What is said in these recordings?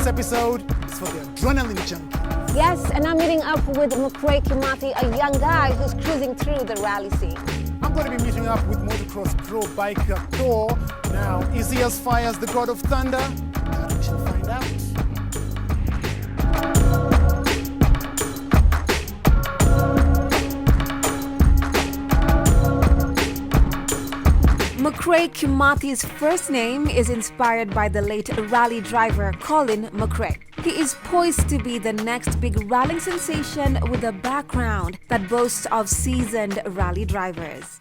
episode is for the adrenaline junkie. Yes, and I'm meeting up with McRae Kimathi, a young guy who's cruising through the rally scene. I'm going to be meeting up with motocross pro biker Thor. Now, is he as fire as the god of thunder? We shall find out. McRae Kimathi's first name is inspired by the late rally driver Colin McRae. He is poised to be the next big rallying sensation with a background that boasts of seasoned rally drivers.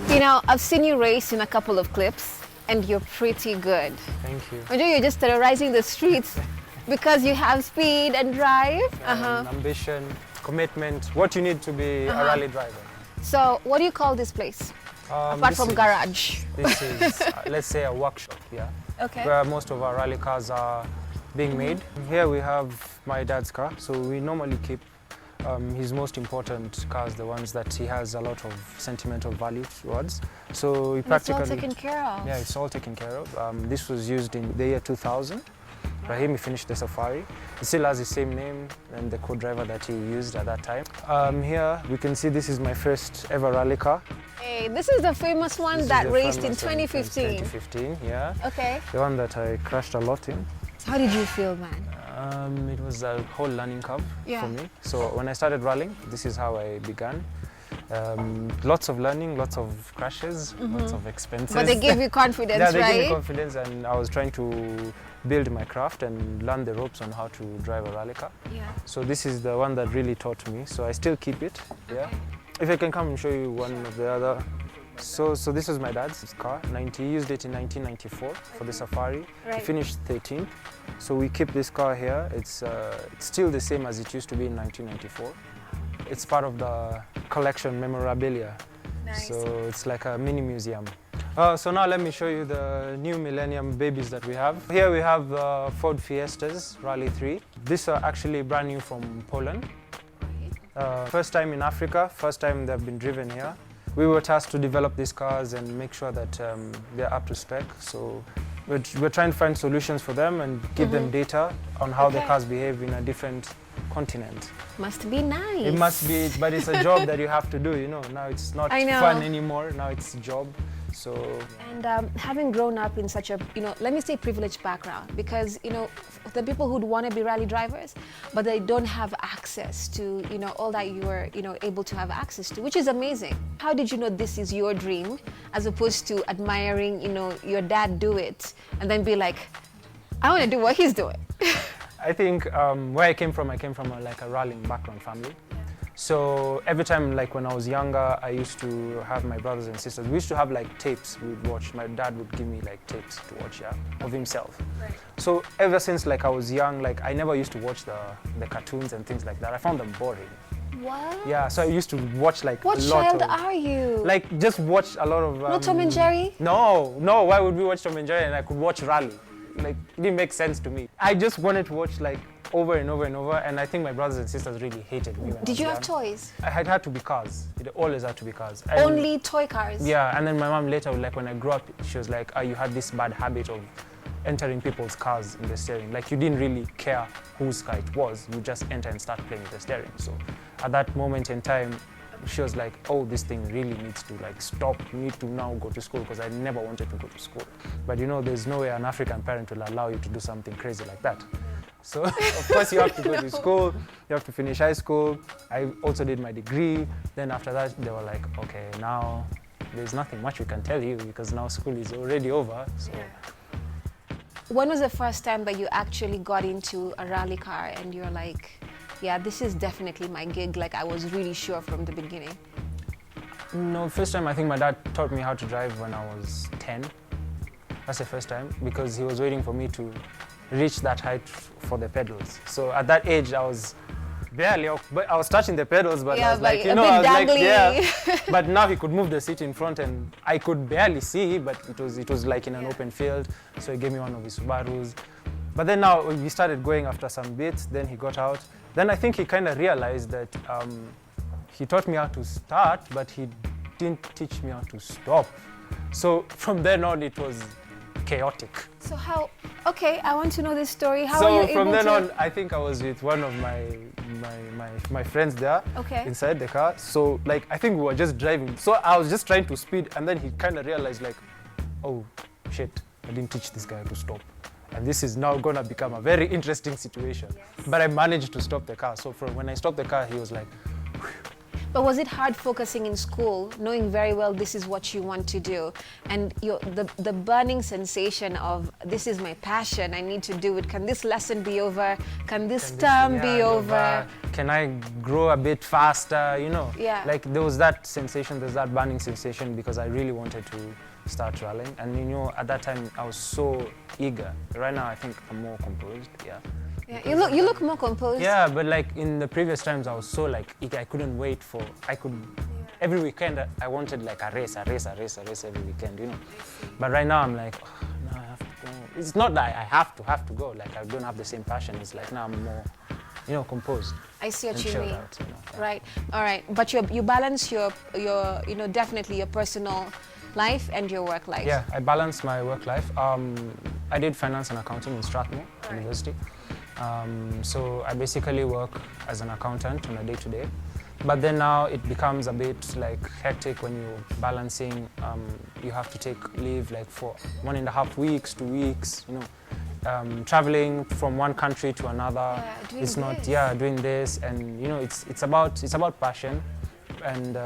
You know, I've seen you race in a couple of clips and you're pretty good. Thank you. I know you're just terrorizing the streets because you have speed and drive. Ambition, commitment, what you need to be a rally driver. So, what do you call this place? Apart from garage. This is, let's say, a workshop, yeah? Okay. Where most of our rally cars are being made. Here we have my dad's car, so we normally keep his most important cars, the ones that he has a lot of sentimental value towards. So we practically... It's all taken care of. Yeah, it's all taken care of. This was used in the year 2000. Rahim, he finished the Safari. He still has the same name and the co-driver that he used at that time. Here we can see this is my first ever rally car. Hey, this is the famous one that raced in 2015. 2015, yeah. Okay. The one that I crashed a lot in. How did you feel, man? It was a whole learning curve for me. So when I started rallying, this is how I began. Lots of learning, lots of crashes, lots of expenses. But they gave you confidence, yeah, they right? gave me confidence, and I was trying to build my craft and learn the ropes on how to drive a rally car. Yeah. So this is the one that really taught me. So I still keep it. Yeah. If I can come and show you one of the other. So this is my dad's car. He used it in 1994 for the Safari. Right. He finished 13th. So we keep this car here. It's still the same as it used to be in 1994. It's part of the collection memorabilia. Nice. So it's like a mini museum. So now let me show you the new Millennium babies that we have. Here we have the Ford Fiestas Rally 3. These are actually brand new from Poland. First time in Africa, first time they've been driven here. We were tasked to develop these cars and make sure that they're up to spec. So we're trying to find solutions for them and give them data on how the cars behave in a different continent. Must be nice. It must be, but it's a job that you have to do, you know. Now it's not fun anymore, now it's a job. So. And having grown up in such a, let me say privileged background, because, the people who'd want to be rally drivers, but they don't have access to, all that you were, able to have access to, which is amazing. How did you know this is your dream, as opposed to admiring, your dad do it, and then be like, I want to do what he's doing? I think where I came from a rallying background family. So every time, like when I was younger, I used to have my brothers and sisters. We used to have like tapes we'd watch. My dad would give me like tapes to watch, of himself. Right. So ever since like I was young, like I never used to watch the cartoons and things like that. I found them boring. What? Yeah, so I used to watch like what a lot child are you? Like just watch a lot of... no Tom and Jerry? No, why would we watch Tom and Jerry and I could watch rally? Like, it didn't make sense to me. I just wanted to watch like over and over and over, and I think my brothers and sisters really hated me when I was Did you young. have toys? I had to be cars. It always had to be cars. And only toy cars? Yeah, and then my mom later, like when I grew up, she was like, you had this bad habit of entering people's cars in the steering. Like you didn't really care whose car it was, you just enter and start playing with the steering. So at that moment in time, she was like, oh, this thing really needs to like stop. You need to now go to school, because I never wanted to go to school. But there's no way an African parent will allow you to do something crazy like that. So of course you have to go to school, you have to finish high school. I also did my degree. Then after that, they were like, okay, now there's nothing much we can tell you because now school is already over. So. When was the first time that you actually got into a rally car and you're like, yeah, this is definitely my gig, like I was really sure from the beginning? No, first time I think my dad taught me how to drive when I was 10. That's the first time, because he was waiting for me to reach that height for the pedals. So at that age, I was barely, but I was touching the pedals, but I was like, I was like, But now he could move the seat in front, and I could barely see, but it was like in an open field. So he gave me one of his Subarus. But then now we started going after some bits. Then he got out. Then I think he kind of realized that he taught me how to start, but he didn't teach me how to stop. So from then on, it was chaotic. So how? Okay, I want to know this story. How are So you from able then to? on, I think I was with one of my friends there Okay. inside the car. So like I think we were just driving. So I was just trying to speed, and then he kind of realized like, oh shit, I didn't teach this guy to stop. And this is now gonna become a very interesting situation. Yes. But I managed to stop the car. So from when I stopped the car, he was like, But was it hard focusing in school, knowing very well this is what you want to do, and the burning sensation of this is my passion, I need to do it. Can this lesson be over? Can this term be over? Can I grow a bit faster? You know, Yeah. like there was that sensation, there's that burning sensation because I really wanted to start rallying. And you know, at that time I was so eager. Right now I think I'm more composed. Yeah. Yeah, you look more composed. Yeah, but like in the previous times, I was so like eager. I couldn't wait for. Every weekend I wanted like a race every weekend, you know. But right now I'm like, oh, no, I have to go. It's not that I have to go. Like I don't have the same passion. It's like now I'm more, you know, composed. I see what and you chilled mean. out, you know, yeah. Right. All right. But you balance your you know, definitely your personal life and your work life. Yeah, I balance my work life. I did finance and accounting in Strathmore University. So I basically work as an accountant on a day-to-day. But then now it becomes a bit like hectic when you're balancing. You have to take leave like for 1.5 weeks, 2 weeks, you know, traveling from one country to another. Yeah, doing it's not, this. yeah, doing this, and you know, it's about passion, and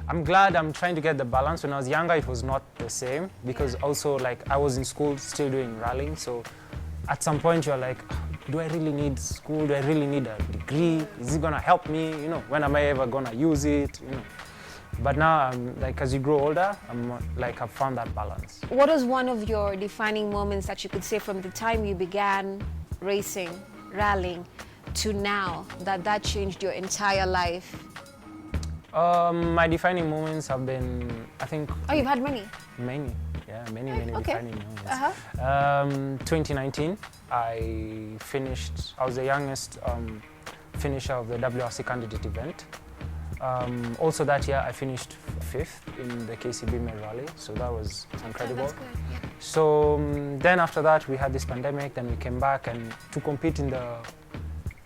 I'm glad I'm trying to get the balance. When I was younger, it was not the same because also like I was in school still doing rallying. So at some point you're like, do I really need school? Do I really need a degree? Is it gonna help me? You know, when am I ever gonna use it? You know. But now I'm like, as you grow older, I'm like, I've found that balance. What was one of your defining moments that you could say from the time you began racing, rallying, to now that changed your entire life? My defining moments have been, I think, Oh, you've had many. many Okay. defining moments. 2019, I was the youngest finisher of the WRC candidate event. Also that year, I finished 5th in the KCB Mail Rally, so that was incredible. That's good. Yeah. So then after that, we had this pandemic, then we came back, and to compete in the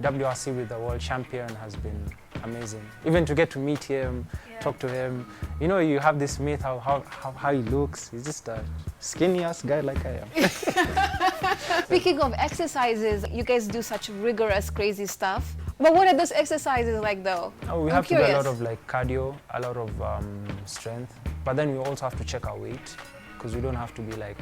WRC with the world champion has been amazing. Even to get to meet him, talk to him. You know, you have this myth how he looks. He's just a skinny-ass guy like I am. Speaking of exercises, you guys do such rigorous, crazy stuff. But what are those exercises like, though? Oh, we I'm have to do a curious. lot of like cardio, a lot of strength. But then we also have to check our weight because we don't have to be like.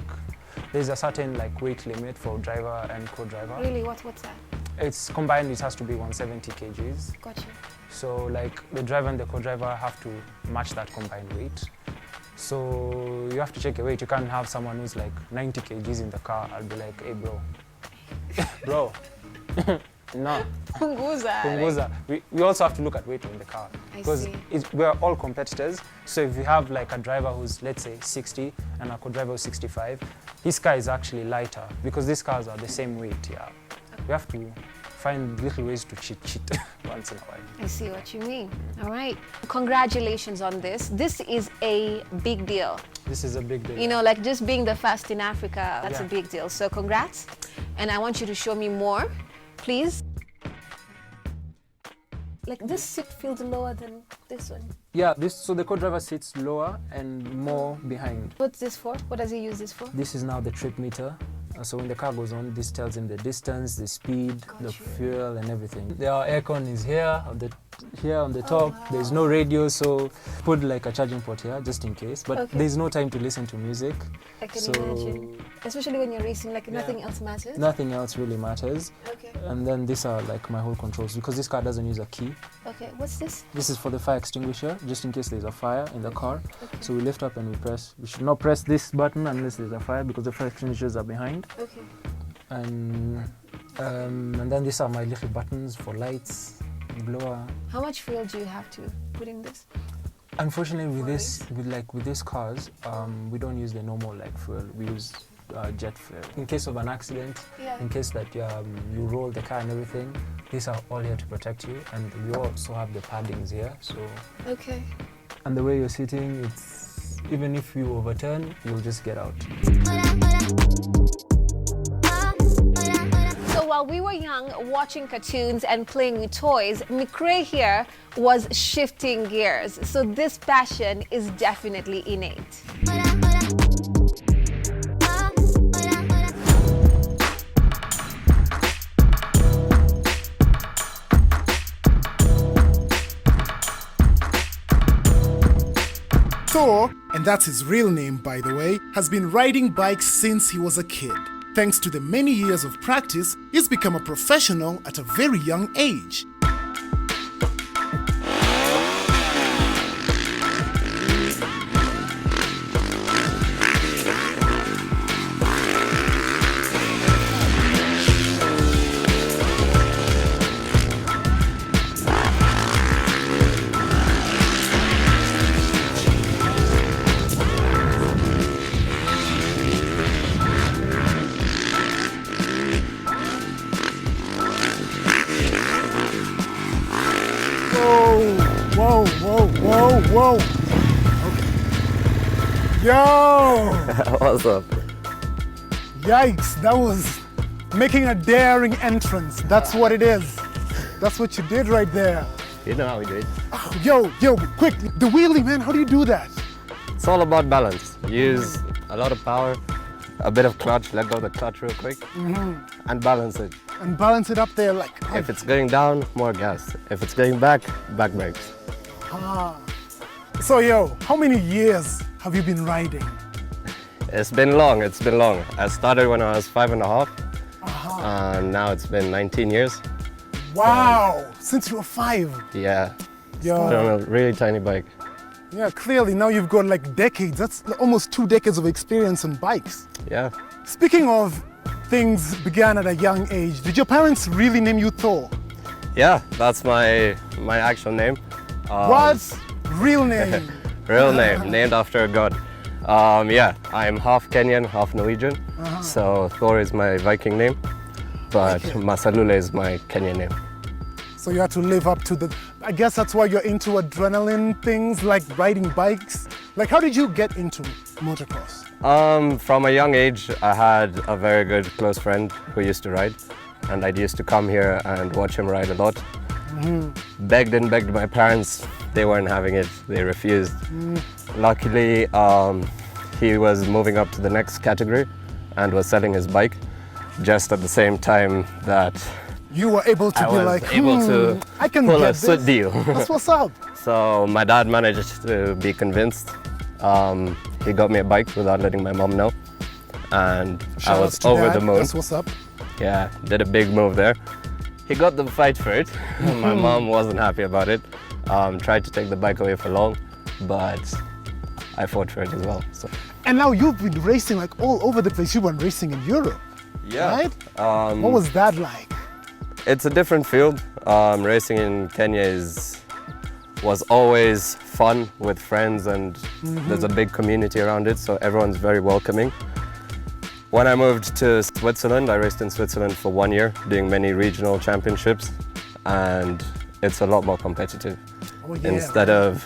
There's a certain like weight limit for driver and co-driver. Really, what's that? It's combined. It has to be 170 kgs. Gotcha. So like the driver and the co-driver have to match that combined weight. So you have to check your weight. You can't have someone who's like 90 kgs in the car. I'll be like, hey bro, bro, no. Punguza. We also have to look at weight in the car because we're all competitors. So if you have like a driver who's, let's say, 60 and a co-driver who's 65, his car is actually lighter because these cars are the same weight. Yeah, we have to find little ways to cheat once in a while. I see what you mean. All right. Congratulations on this. This is a big deal. This is a big deal. You know, like just being the first in Africa, that's a Yeah. big deal. So congrats. And I want you to show me more, please. Like this seat feels lower than this one. Yeah, so the co-driver sits lower and more behind. What's this for? What does he use this for? This is now the trip meter. So when the car goes on, this tells him the distance, the speed, the fuel, and everything. Our aircon is here on the top. wow. There's no radio, so put like a charging port here just in case. But Okay. there's no time to listen to music. I can So imagine. Especially when you're racing, like nothing else matters. nothing else really matters. Okay. And then these are like my whole controls because this car doesn't use a key. Okay. What's this? This is for the fire extinguisher, just in case there's a fire in the car. Okay. So we lift up and we press. We should not press this button unless there's a fire because the fire extinguishers are behind. Okay. And then these are my little buttons for lights, blower. How much fuel do you have to put in this? Unfortunately, with these cars, we don't use the normal like fuel. We use jet fuel. In case of an accident, in case that you roll the car and everything, these are all here to protect you. And we also have the paddings here. So. Okay. And the way you're sitting, it's even if you overturn, you'll just get out. So while we were young, watching cartoons and playing with toys, McRae here was shifting gears. So this passion is definitely innate. Thor, and that's his real name by the way, has been riding bikes since he was a kid. Thanks to the many years of practice, he's become a professional at a very young age. Whoa, whoa, whoa, whoa. Okay. Yo! What's up? Yikes, that was making a daring entrance. That's what it is. That's what you did right there. You know how we do it. Oh, yo, quick, the wheelie, man, how do you do that? It's all about balance. Use a lot of power, a bit of clutch, let go of the clutch real quick, and balance it. And balance it up there like... If it's going down, more gas. If it's going back, back brakes. So, yo, how many years have you been riding? It's been long, it's been long. I started when I was 5.5, and now it's been 19 years. Wow, since you were 5. Yeah, Yo. started on a really tiny bike. Yeah, clearly now you've got like decades. That's almost 2 decades of experience on bikes. Yeah. Speaking of things began at a young age, did your parents really name you Thor? Yeah, that's my actual name. What? Real name? Real name, named after a god. Yeah, I'm half Kenyan, half Norwegian. So Thor is my Viking name, but Masalule is my Kenyan name. So you had to live up to the... I guess that's why you're into adrenaline things like riding bikes. Like, how did you get into motocross? From a young age, I had a very good close friend who used to ride, and I used to come here and watch him ride a lot. Begged and begged my parents, they weren't having it, they refused. Luckily, he was moving up to the next category and was selling his bike just at the same time that You were able to I be was like, able to I can pull get a suit this. deal. That's what's up. So my dad managed to be convinced. He got me a bike without letting my mom know, and Shout I outs was to over Dad. the moon. That's what's up. Yeah, did a big move there. He got the fight for it. My mom wasn't happy about it. Tried to take the bike away for long, but I fought for it as well. So. And now you've been racing like all over the place. You were racing in Europe, right? What was that like? It's a different field. Racing in Kenya was always fun with friends, and there's a big community around it, so everyone's very welcoming. When I moved to Switzerland, I raced in Switzerland for 1 year, doing many regional championships, and it's a lot more competitive. Oh, yeah. Instead of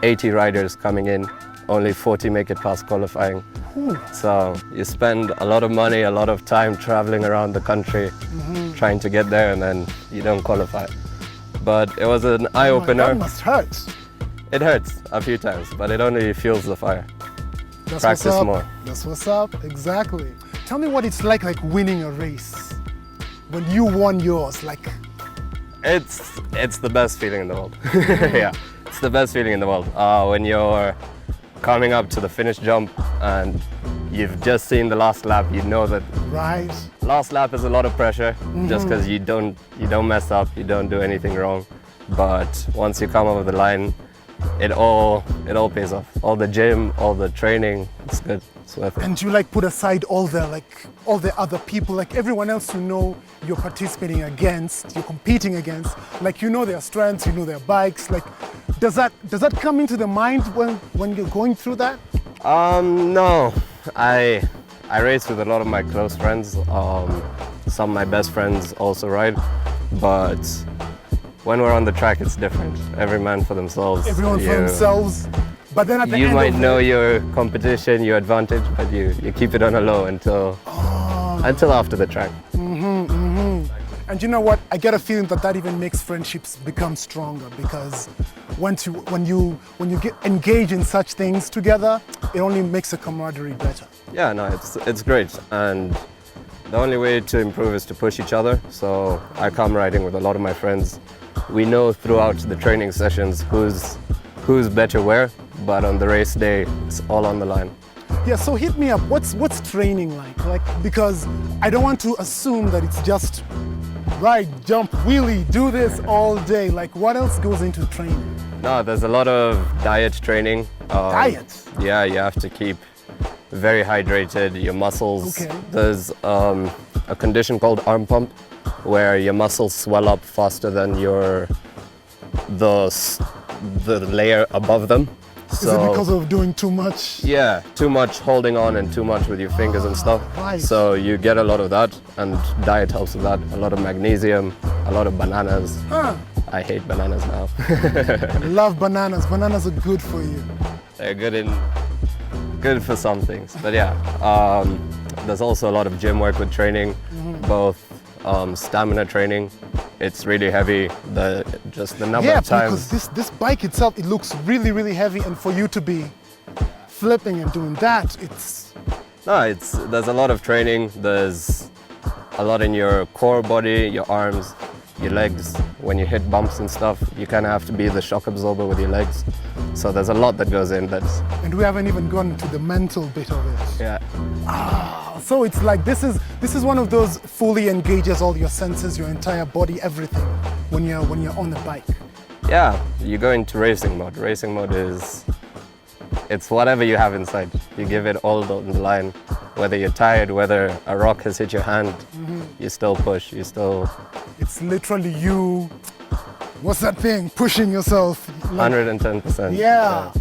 80 riders coming in, only 40 make it past qualifying. So you spend a lot of money, a lot of time traveling around the country, trying to get there, and then you don't qualify. But it was an eye-opener. That must hurt. It hurts a few times, but it only fuels the fire. That's Practice what's up. more. That's what's up, exactly. Tell me what it's like winning a race. When you won yours, like... It's the best feeling in the world. Yeah, it's the best feeling in the world. When you're coming up to the finish jump and you've just seen the last lap, you know that Right. last lap is a lot of pressure, just because you don't mess up, you don't do anything wrong. But once you come over the line, it all pays off. All the gym, all the training, it's good. It's worth it. And you put aside all the other people, everyone else you know you're participating against, you're competing against, you know their strengths, you know their bikes. Does that come into the mind when you're going through that? No. I race with a lot of my close friends. Some of my best friends also ride, but when we're on the track, it's different. Every man for themselves. Everyone for themselves. But then at the you end might of know your competition, your advantage, but you keep it on a low until after the track. And you know what? I get a feeling that even makes friendships become stronger, because when you get engaged in such things together, it only makes the camaraderie better. Yeah, no, it's great, and the only way to improve is to push each other. So I come riding with a lot of my friends. We know throughout the training sessions who's better where, but on the race day, it's all on the line. Yeah, so hit me up. What's training like? Because I don't want to assume that it's just ride, jump, wheelie, do this all day. Like, what else goes into training? No, there's a lot of diet training. Diet? Yeah, you have to keep very hydrated, your muscles. Okay. There's a condition called arm pump, where your muscles swell up faster than the layer above them. Is it because of doing too much? Yeah, too much holding on and too much with your fingers and stuff. Right. So you get a lot of that, and diet helps with that. A lot of magnesium, a lot of bananas. I hate bananas now. I love bananas. Bananas are good for you. They're good for some things. But yeah, there's also a lot of gym work with training, both stamina training. It's really heavy. The number Yeah, of times. because this bike itself, it looks really, really heavy, and for you to be flipping and doing that, there's a lot of training. There's a lot in your core body, your arms, your legs. When you hit bumps and stuff, you kind of have to be the shock absorber with your legs. So there's a lot that goes in. And we haven't even gone into the mental bit of it. Yeah. So it's like this is one of those fully engages all your senses, your entire body, everything when you're on the bike. Yeah, you go into racing mode. Racing mode it's whatever you have inside. You give it all on the line. Whether you're tired, whether a rock has hit your hand, you still push. It's literally you. What's that thing? Pushing yourself. 110%. Yeah.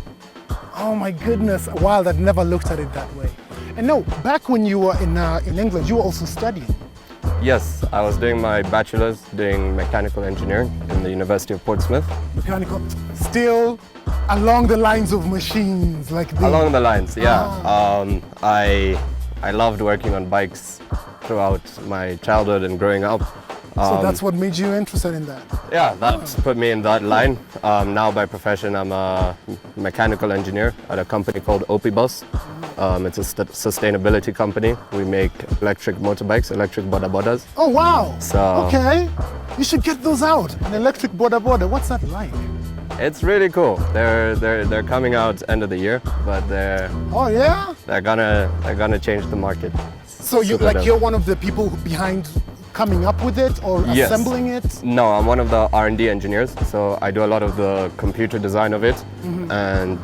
Oh my goodness. Wow, I'd never looked at it that way. And no, back when you were in England, you were also studying. Yes, I was doing my bachelor's doing mechanical engineering in the University of Portsmouth. Mechanical, still along the lines of machines, like this. Along the lines, yeah. I loved working on bikes throughout my childhood and growing up. So that's what made you interested in that? Yeah, that put me in that line. Now by profession, I'm a mechanical engineer at a company called Opibus. It's a sustainability company. We make electric motorbikes, electric boda bodas. Oh wow! So okay, you should get those out. An electric boda boda. What's that like? It's really cool. They're coming out end of the year, but oh yeah, they're gonna change the market. So you're one of the people behind coming up with it or Yes. assembling it? No, I'm one of the R&D engineers, so I do a lot of the computer design of it and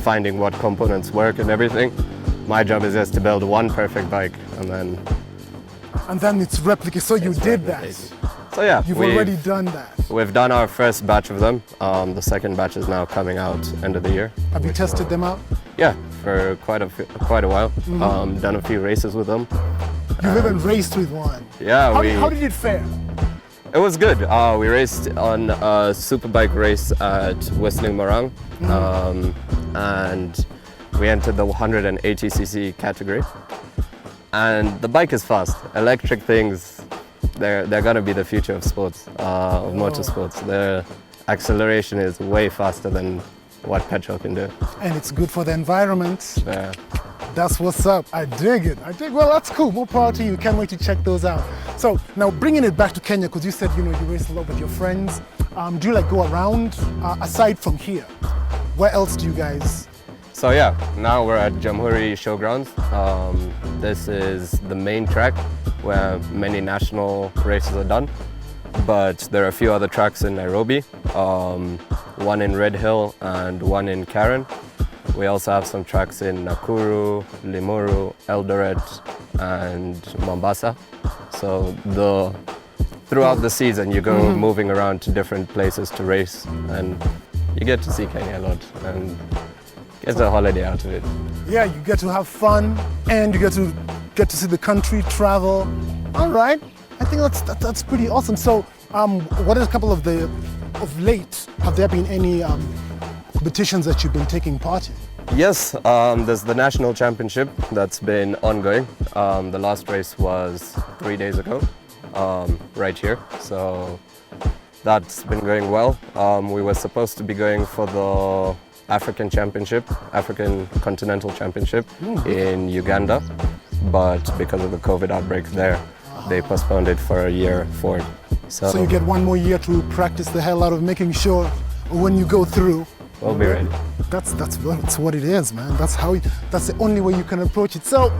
finding what components work and everything. My job is just to build one perfect bike and then it's replicated. So you did that. So yeah, You've already done that. We've done our first batch of them. The second batch is now coming out end of the year. Have you tested them out? Yeah, for quite a while. Done a few races with them. You've even raced with one. Yeah, how did it fare? It was good. We raced on a superbike race at Whistling Morang, and we entered the 180cc category. And the bike is fast. Electric things, they're gonna be the future of sports, of motorsports. Their acceleration is way faster than what petrol can do. And it's good for the environment. Yeah. That's what's up. I dig it. Well, that's cool. More power to you. Can't wait to check those out. So now bringing it back to Kenya, because you said you race a lot with your friends. Do you go around aside from here? Where else do you guys? So yeah, now we're at Jamhuri Showgrounds. This is the main track where many national races are done. But there are a few other tracks in Nairobi, one in Red Hill and one in Karen. We also have some tracks in Nakuru, Limuru, Eldoret, and Mombasa. So throughout the season, you go moving around to different places to race, and you get to see Kenya a lot and get a holiday out of it. Yeah, you get to have fun, and you get to see the country, travel. All right, I think that's pretty awesome. So, what is a couple of late? Have there been any competitions that you've been taking part in? Yes, there's the national championship that's been ongoing. The last race was 3 days ago, right here. So that's been going well. We were supposed to be going for the African Championship, African Continental Championship in Uganda, but because of the COVID outbreak there, they postponed it for a year forward. So you get 1 more year to practice the hell out of making sure when you go through. We'll be ready. That's what it is, man. That's the only way you can approach it. So,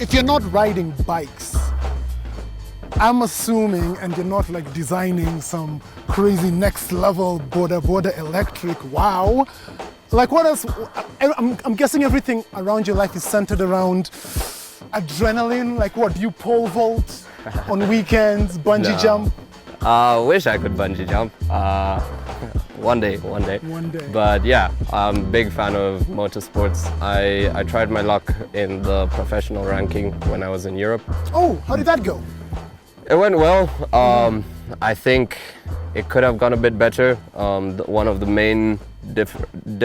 if you're not riding bikes, I'm assuming, and you're not like designing some crazy next level border electric, wow. Like what else? I'm guessing everything around your life is centered around adrenaline. Like what, do you pole vault on weekends, bungee jump? Wish I could bungee jump. One day. One day. But yeah, I'm a big fan of motorsports. I tried my luck in the professional ranking when I was in Europe. Oh, how did that go? It went well. I think it could have gone a bit better. One of the main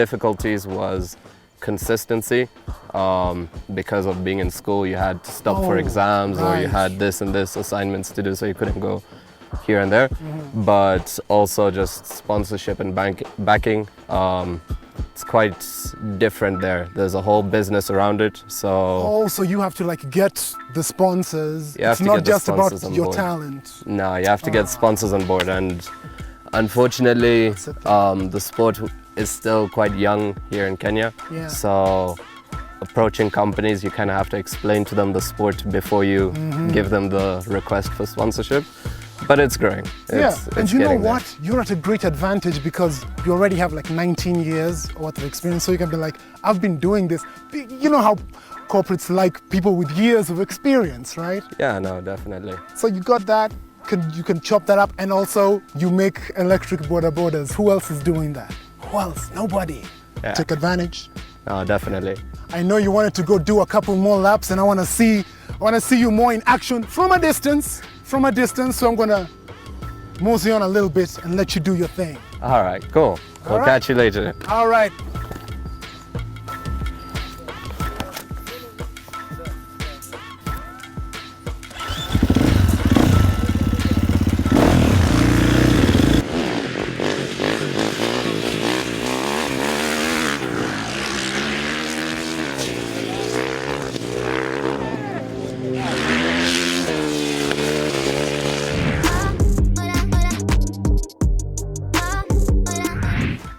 difficulties was consistency. Because of being in school, you had to stop for exams, or you had this and this assignments to do, so you couldn't go here and there. But also just sponsorship and backing. It's quite different there. There's a whole business around it. So so you have to like get the sponsors. It's not just about your talent. No, you have to get sponsors on board, and unfortunately, the sport is still quite young here in Kenya. Yeah. So approaching companies, you kind of have to explain to them the sport before you give them the request for sponsorship. But it's growing. And you know what? You're at a great advantage because you already have like 19 years worth of experience. So you can be like, I've been doing this. You know how corporates like people with years of experience, right? Yeah, no, definitely. So you got that. You can chop that up, and also you make electric borders. Who else is doing that? Who else? Nobody. Yeah. Take advantage. No, definitely. I know you wanted to go do a couple more laps, and I want to see you more in action from a distance. So I'm gonna mosey on a little bit and let you do your thing. All right, cool. We'll catch you later. All right.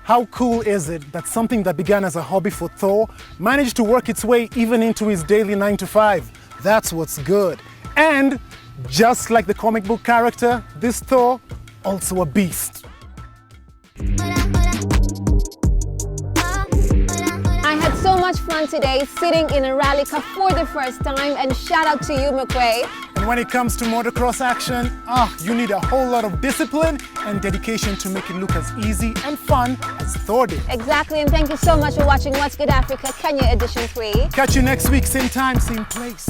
How cool is it that something that began as a hobby for Thor managed to work its way even into his daily 9 to 5? That's what's good. And just like the comic book character, this Thor, also a beast. I had so much fun today sitting in a rally car for the first time, and shout out to you, McRae. And when it comes to motocross action, you need a whole lot of discipline and dedication to make it look as easy and fun as Thor did. Exactly, and thank you so much for watching What's Good Africa, Kenya Edition 3. Catch you next week, same time, same place.